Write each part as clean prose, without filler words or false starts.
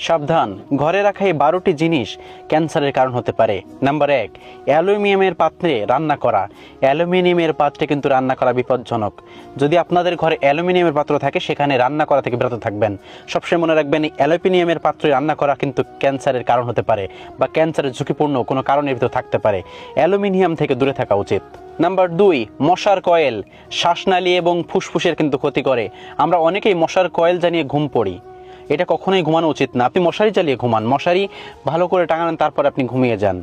সাবধান, ঘরে রাখা এই 12টি জিনিস ক্যান্সারের কারণ হতে পারে। নাম্বার 1, অ্যালুমিনিয়ামের পাত্রে রান্না করা। অ্যালুমিনিয়ামের পাত্রে কিন্তু রান্না করা বিপজ্জনক। যদি আপনাদের ঘরে অ্যালুমিনিয়ামের পাত্র থাকে সেখানে রান্না করা থেকে বিরত থাকবেন। সবসময় মনে রাখবেন এই অ্যালুমিনিয়ামের পাত্রে রান্না করা কিন্তু ক্যান্সারের কারণ হতে পারে বা ক্যান্সারের ঝুঁকিপূর্ণ কোনো কারণের ভিতর থাকতে পারে। অ্যালুমিনিয়াম থেকে দূরে থাকা উচিত। নাম্বার 2, মশার কয়েল শ্বাসনালী এবং ফুসফুসের কিন্তু ক্ষতি করে। আমরা অনেকেই মশার কয়েল জ্বালিয়ে ঘুম পড়ি, এটা কখনোই ঘুমানো উচিত না। আপনি মশারি চালিয়ে ঘুমান, মশারি ভালো করে টাঙান, তারপর আপনি ঘুমিয়ে যান।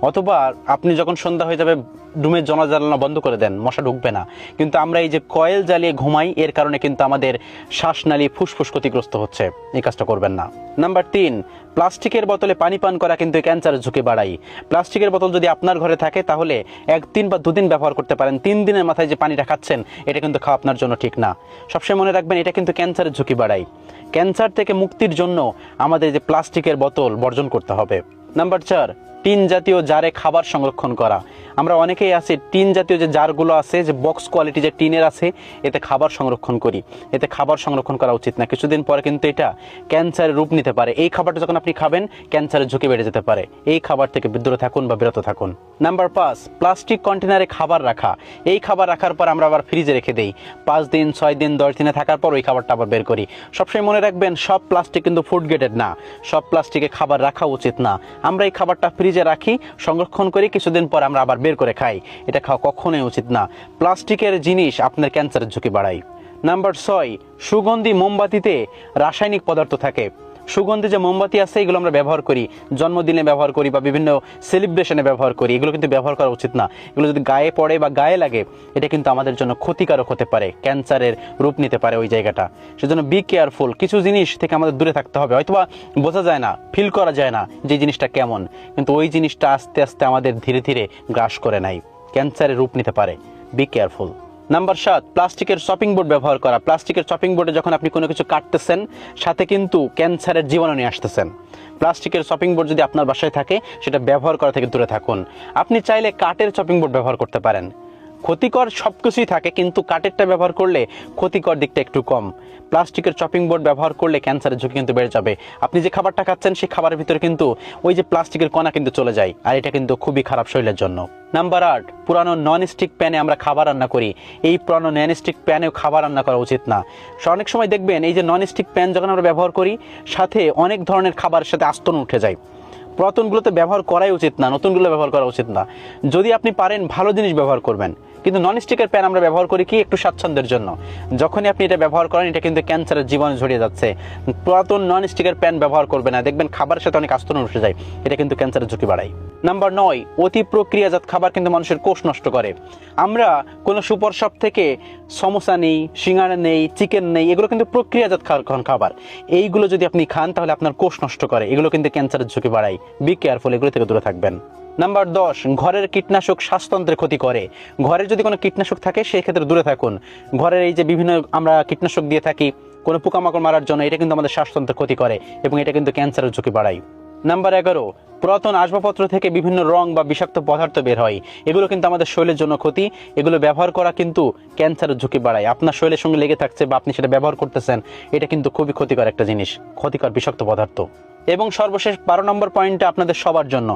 অথবা আপনি যখন সন্ধ্যা হয়ে যাবে রুমের জানালা বন্ধ করে দেন, মশা ঢুকবে না। কিন্তু আমরা এই যে কয়েল জ্বালিয়ে ঘুমাই, এর কারণে কিন্তু আমাদের শ্বাসনালী ফুসফুস ক্ষতিগ্রস্ত হচ্ছে। এই কাজটা করবেন না। নাম্বার 3, প্লাস্টিকের বোতলে পানি পান করা কিন্তু ক্যান্সারের ঝুঁকি বাড়ায়। প্লাস্টিকের বোতল যদি আপনার ঘরে থাকে তাহলে 1 বা 2 দিন ব্যবহার করতে পারেন। 3 দিনের মাথায় যে পানিটা খাচ্ছেন এটা কিন্তু খাওয়া আপনার জন্য ঠিক না। সবসময় মনে রাখবেন এটা কিন্তু ক্যান্সারের ঝুঁকি বাড়ায়। ক্যান্সার থেকে মুক্তির জন্য আমাদের যে প্লাস্টিকের বোতল বর্জন করতে হবে। নাম্বার 4, টিন জাতীয় জারে খাবার সংরক্ষণ করা। আমরা অনেকেই আছি টিন জাতীয় যে জারগুলো আছে, যে বক্স কোয়ালিটি যে টিনের আছে, এতে খাবার সংরক্ষণ করি। এতে খাবার সংরক্ষণ করা উচিত না। কিছুদিন পরে কিন্তু এটা ক্যান্সারের রূপ নিতে পারে। এই খাবারটা যখন আপনি খাবেন ক্যান্সারের ঝুঁকি বেড়ে যেতে পারে। এই খাবার থেকে দূরে থাকুন বা বিরত থাকুন। নাম্বার 5, প্লাস্টিক কন্টেনারে খাবার রাখা। এই খাবার রাখার পর আমরা আবার ফ্রিজে রেখে দেই। 5 দিন, 6 দিন, 10 দিনে থাকার পর ওই খাবারটা আবার বের করি। সবসময় মনে রাখবেন সব প্লাস্টিক কিন্তু ফুড গ্রেডেড না, সব প্লাস্টিকে খাবার রাখা উচিত না। আমরা এই খাবারটা ফ্রিজে রাখি, সংরক্ষণ করি, কিছুদিন পর আমরা আবার বের করে খাই। এটা খাওয়া কখনোই উচিত না। প্লাস্টিকের জিনিস আপনার ক্যান্সারের ঝুঁকি বাড়ায়। নাম্বার 6, সুগন্ধি মোমবাতিতে রাসায়নিক পদার্থ থাকে। সুগন্ধি যে মোমবাতি আছে এগুলো আমরা ব্যবহার করি, জন্মদিনে ব্যবহার করি বা বিভিন্ন সেলিব্রেশনে ব্যবহার করি। এগুলো কিন্তু ব্যবহার করা উচিত না। এগুলো যদি গায়ে পড়ে বা গায়ে লাগে এটা কিন্তু আমাদের জন্য ক্ষতিকারক হতে পারে, ক্যান্সারের রূপ নিতে পারে ওই জায়গাটা। সেজন্য বি কেয়ারফুল। কিছু জিনিস থেকে আমাদের দূরে থাকতে হবে। হয়তোবা বোঝা যায় না, ফিল করা যায় না যে জিনিসটা কেমন, কিন্তু ওই জিনিসটা আস্তে আস্তে আমাদের ধীরে ধীরে গ্রাস করে নেয়, ক্যান্সারের রূপ নিতে পারে। Be careful. নাম্বার 7, প্লাস্টিকের চপিং বোর্ড ব্যবহার করা। প্লাস্টিকের চপিং বোর্ডে যখন আপনি কোনো কিছু কাটতেছেন সাথে কিন্তু ক্যান্সারের জীবাণু নিয়ে আসতেছেন। প্লাস্টিকের চপিং বোর্ড যদি আপনার বাসায় থাকে সেটা ব্যবহার করা থেকে দূরে থাকুন। আপনি চাইলে কাঠের চপিং বোর্ড ব্যবহার করতে পারেন। ক্ষতিকর সব কিছুই থাকে, কিন্তু কাঠেরটা ব্যবহার করলে ক্ষতিকর দিকটা একটু কম। প্লাস্টিকের চপিং বোর্ড ব্যবহার করলে ক্যান্সারের ঝুঁকি কিন্তু বেড়ে যাবে। আপনি যে খাবারটা খাচ্ছেন সেই খাবারের ভিতরে কিন্তু ওই যে প্লাস্টিকের কণা কিন্তু চলে যায়, আর এটা কিন্তু খুবই খারাপ শরীরের জন্য। নাম্বার 8, পুরানো ননস্টিক প্যানে আমরা খাবার রান্না করি। এই পুরানো ননস্টিক প্যানেও খাবার রান্না করা উচিত না। অনেক সময় দেখবেন এই যে ননস্টিক প্যান যখন আমরা ব্যবহার করি সাথে অনেক ধরনের খাবারের সাথে আস্তরণ উঠে যায়। পুরাতনগুলোতে ব্যবহার করাই উচিত না, নতুনগুলো ব্যবহার করা উচিত না। যদি আপনি পারেন ভালো জিনিস ব্যবহার করবেন, কিন্তু ননস্টিকের প্যান আমরা ব্যবহার করি কি একটু স্বাচ্ছন্দ্যের জন্য। যখনই আপনি এটা ব্যবহার করেন এটা কিন্তু ক্যান্সারের জীবাণু ছড়িয়ে যাচ্ছে। পুরাতন ননস্টিকের প্যান ব্যবহার করবে না, দেখবেন খাবারের সাথে অনেক আস্তরণ উঠে যায়, এটা কিন্তু ক্যান্সারের ঝুঁকি বাড়ায়। নাম্বার 9, অতি প্রক্রিয়াজাত খাবার কিন্তু মানুষের কোষ নষ্ট করে। আমরা কোনো সুপার শপ থেকে সমোসা নেই, সিঙ্গাড়া নেই, চিকেন নেই, এগুলো কিন্তু প্রক্রিয়াজাত খাবার। এইগুলো যদি আপনি খান তাহলে আপনার কোষ নষ্ট করে, এগুলো কিন্তু ক্যান্সারের ঝুঁকি বাড়ায়। বি কেয়ারফুল, এগুলো থেকে দূরে থাকবেন। নাম্বার 10, ঘরের কীটনাশক স্বাস্থ্যতন্ত্রের ক্ষতি করে। ঘরে যদি কোনো কীটনাশক থাকে সেই ক্ষেত্রে দূরে থাকুন। ঘরের এই যে বিভিন্ন আমরা কীটনাশক দিয়ে থাকি কোনো পোকামাকড় মারার জন্য, এটা কিন্তু আমাদের স্বাস্থ্যতন্ত্রের ক্ষতি করে এবং এটা কিন্তু ক্যান্সারের ঝুঁকি বাড়ায়। নাম্বার 11, পুরাতন আসবাবপত্র থেকে বিভিন্ন রং বা বিষাক্ত পদার্থ বের হয়, এগুলো কিন্তু আমাদের শরীরের জন্য ক্ষতি। এগুলো ব্যবহার করা কিন্তু ক্যান্সারের ঝুঁকি বাড়ায়। আপনার শরীরের সঙ্গে লেগে থাকছে বা আপনি সেটা ব্যবহার করতেছেন, এটা কিন্তু খুবই ক্ষতিকর একটা জিনিস, ক্ষতিকর বিষাক্ত পদার্থ। এবং সর্বশেষ 12 নম্বর পয়েন্টটা আপনাদের সবার জন্য,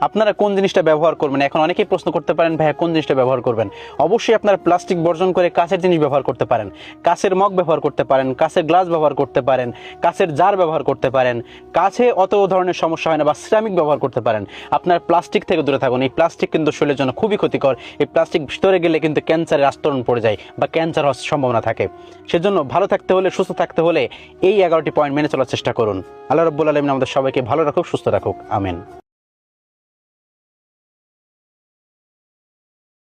আপনারা কোন জিনিসটা ব্যবহার করবেন। এখন অনেকেই প্রশ্ন করতে পারেন ভাইয়া কোন জিনিসটা ব্যবহার করবেন। অবশ্যই আপনারা প্লাস্টিক বর্জন করে কাঁচের জিনিস ব্যবহার করতে পারেন। কাঁচের মগ ব্যবহার করতে পারেন, কাঁচের গ্লাস ব্যবহার করতে পারেন, কাঁচের জার ব্যবহার করতে পারেন। কাঁচে অত ধরনের সমস্যা হয় না, বা সিরামিক ব্যবহার করতে পারেন। আপনার প্লাস্টিক থেকে দূরে থাকুন। এই প্লাস্টিক কিন্তু শরীরের জন্য খুবই ক্ষতিকর। এই প্লাস্টিক ভিতরে গেলে কিন্তু ক্যান্সারের আস্তরণ পড়ে যায় বা ক্যান্সার হওয়ার সম্ভাবনা থাকে। সেজন্য ভালো থাকতে হলে, সুস্থ থাকতে হলে এই 11টি পয়েন্ট মেনে চলার চেষ্টা করুন। আল্লাহ রাব্বুল আলামিন আমাদের সবাইকে ভালো রাখুক, সুস্থ রাখুক। আমিন।